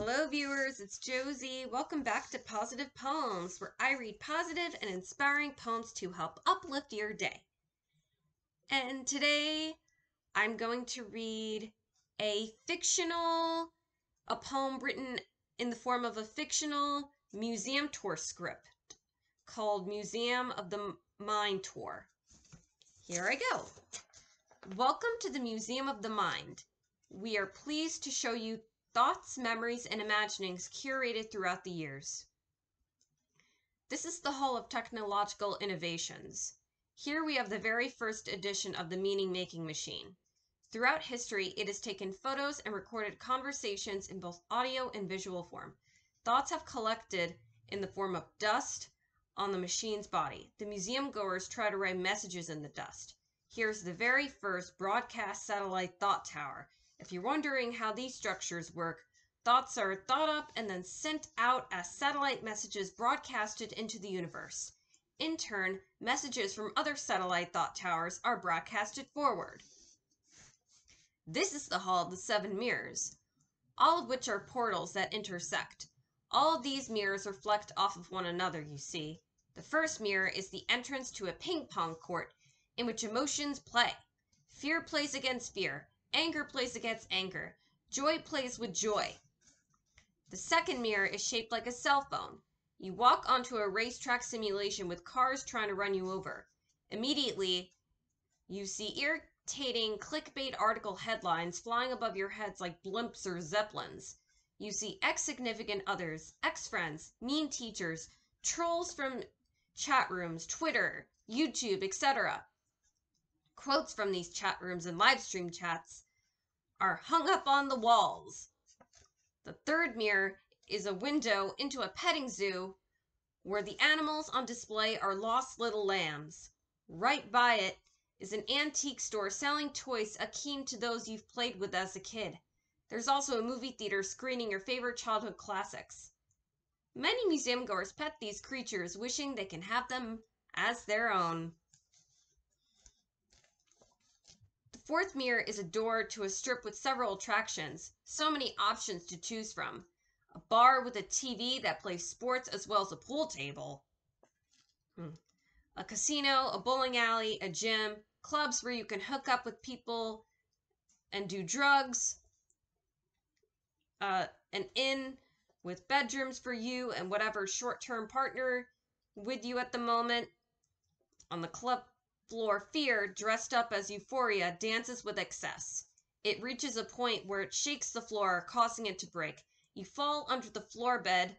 Hello viewers, it's Josie. Welcome back to Positive Poems, where I read positive and inspiring poems to help uplift your day. And today I'm going to read a poem written in the form of a fictional museum tour script called Museum of the Mind Tour. Here I go. Welcome to the Museum of the Mind. We are pleased to show you thoughts, memories, and imaginings curated throughout the years. This is the Hall of Technological Innovations. Here we have the very first edition of the meaning-making machine. Throughout history, it has taken photos and recorded conversations in both audio and visual form. Thoughts have collected in the form of dust on the machine's body. The museum goers try to write messages in the dust. Here's the very first broadcast satellite thought tower. If you're wondering how these structures work, thoughts are thought up and then sent out as satellite messages broadcasted into the universe. In turn, messages from other satellite thought towers are broadcasted forward. This is the Hall of the Seven Mirrors, all of which are portals that intersect. All of these mirrors reflect off of one another, you see. The first mirror is the entrance to a ping pong court in which emotions play. Fear plays against fear. Anger plays against anger. Joy plays with joy. The second mirror is shaped like a cell phone. You walk onto a racetrack simulation with cars trying to run you over. Immediately, you see irritating clickbait article headlines flying above your heads like blimps or zeppelins. You see ex-significant others, ex-friends, mean teachers, trolls from chat rooms, Twitter, YouTube, etc. Quotes from these chat rooms and live stream chats are hung up on the walls. The third mirror is a window into a petting zoo where the animals on display are lost little lambs. Right by it is an antique store selling toys akin to those you've played with as a kid. There's also a movie theater screening your favorite childhood classics. Many museum goers pet these creatures, wishing they can have them as their own. The fourth mirror is a door to a strip with several attractions. So many options to choose from. A bar with a TV that plays sports as well as a pool table. A casino, a bowling alley, a gym, clubs where you can hook up with people and do drugs. An inn with bedrooms for you and whatever short-term partner with you at the moment. On the club floor, fear, dressed up as euphoria, dances with excess. It reaches a point where it shakes the floor, causing it to break. You fall under the floor bed,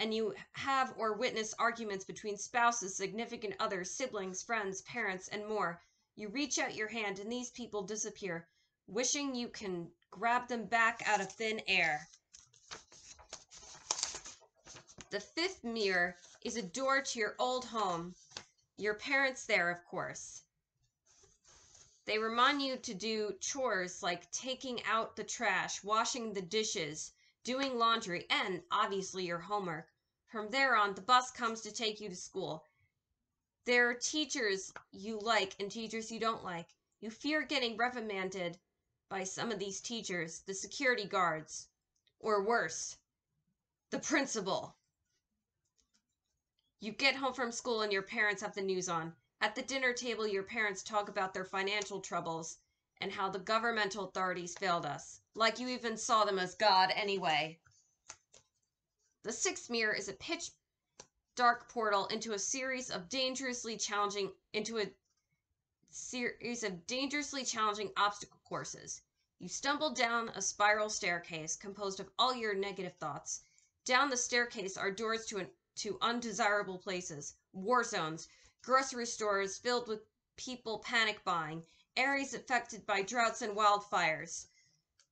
and you have or witness arguments between spouses, significant others, siblings, friends, parents, and more. You reach out your hand, and these people disappear, wishing you can grab them back out of thin air. The fifth mirror is a door to your old home. Your parents there, of course. They remind you to do chores like taking out the trash, washing the dishes, doing laundry, and obviously your homework. From there on, the bus comes to take you to school. There are teachers you like and teachers you don't like. You fear getting reprimanded by some of these teachers, the security guards, or worse, the principal. You get home from school and your parents have the news on. At the dinner table, your parents talk about their financial troubles and how the governmental authorities failed us. Like you even saw them as God anyway. The sixth mirror is a pitch dark portal into a series of dangerously challenging obstacle courses. You stumble down a spiral staircase composed of all your negative thoughts. Down the staircase are doors to undesirable places, war zones, grocery stores filled with people panic buying, areas affected by droughts and wildfires,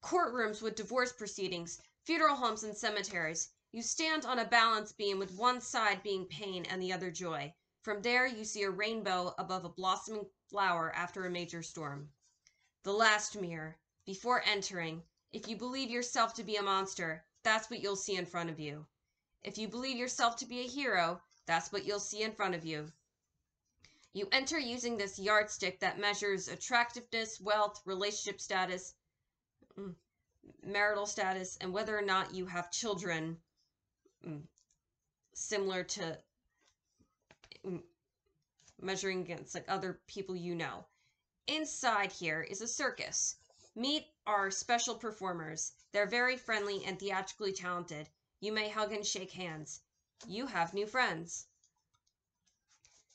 courtrooms with divorce proceedings, funeral homes and cemeteries. You stand on a balance beam with one side being pain and the other joy. From there, you see a rainbow above a blossoming flower after a major storm. The last mirror. Before entering, if you believe yourself to be a monster, that's what you'll see in front of you. If you believe yourself to be a hero, that's what you'll see in front of you. You enter using this yardstick that measures attractiveness, wealth, relationship status. marital status, and whether or not you have children, similar to measuring against like other people you know. Inside here is a circus. Meet our special performers. They're very friendly and theatrically talented. You may hug and shake hands. You have new friends.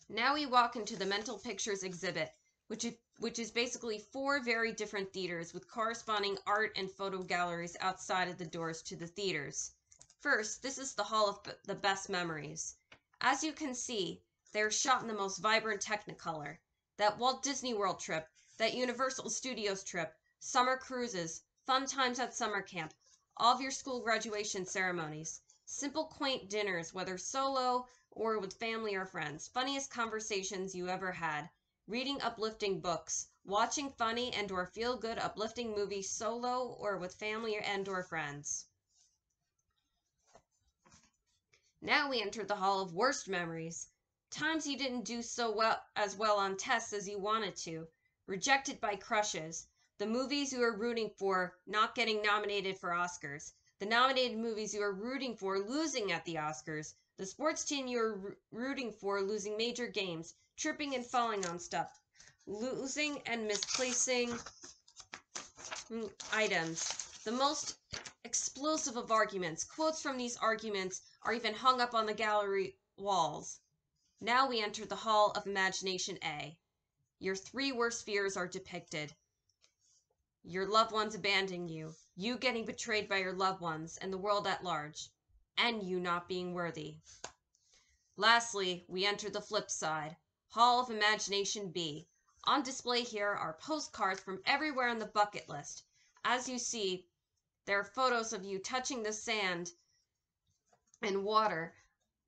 Now we walk into the Mental Pictures exhibit, which is basically 4 very different theaters with corresponding art and photo galleries outside of the doors to the theaters. First, this is the Hall of the Best Memories. As you can see, they're shot in the most vibrant Technicolor. That Walt Disney World trip, that Universal Studios trip, summer cruises, fun times at summer camp, all of your school graduation ceremonies, simple quaint dinners, whether solo or with family or friends, funniest conversations you ever had, reading uplifting books, watching funny and or feel-good uplifting movies solo or with family and or friends. Now we enter the Hall of Worst Memories. Times you didn't do so well on tests as you wanted to, rejected by crushes, the movies you were rooting for not getting nominated for Oscars, the nominated movies you were rooting for losing at the Oscars, the sports team you were rooting for losing major games, tripping and falling on stuff, losing and misplacing items. The most explosive of arguments. Quotes from these arguments are even hung up on the gallery walls. Now we enter the Hall of Imagination A. Your 3 worst fears are depicted. Your loved ones abandoning you, you getting betrayed by your loved ones and the world at large, and you not being worthy. Lastly, we enter the flip side, Hall of Imagination B. On display here are postcards from everywhere on the bucket list. As you see, there are photos of you touching the sand and water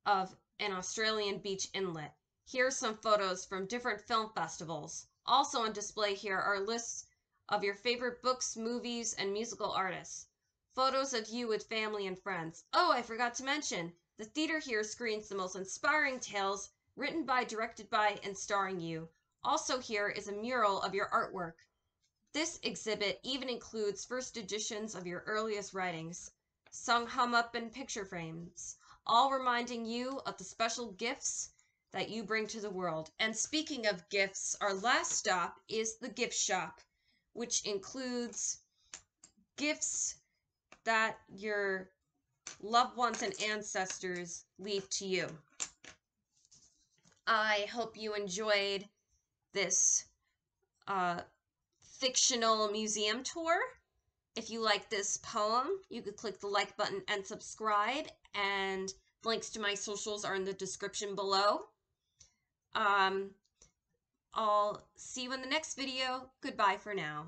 of an Australian beach inlet. Here are some photos from different film festivals. Also on display here are lists of your favorite books, movies, and musical artists. Photos of you with family and friends. Oh, I forgot to mention, the theater here screens the most inspiring tales written by, directed by, and starring you. Also here is a mural of your artwork. This exhibit even includes first editions of your earliest writings, sung hum up in picture frames, all reminding you of the special gifts that you bring to the world. And speaking of gifts, our last stop is the gift shop, which includes gifts that your loved ones and ancestors leave to you. I hope you enjoyed this fictional museum tour. If you like this poem, you could click the like button and subscribe, and links to my socials are in the description below. I'll see you in the next video. Goodbye for now.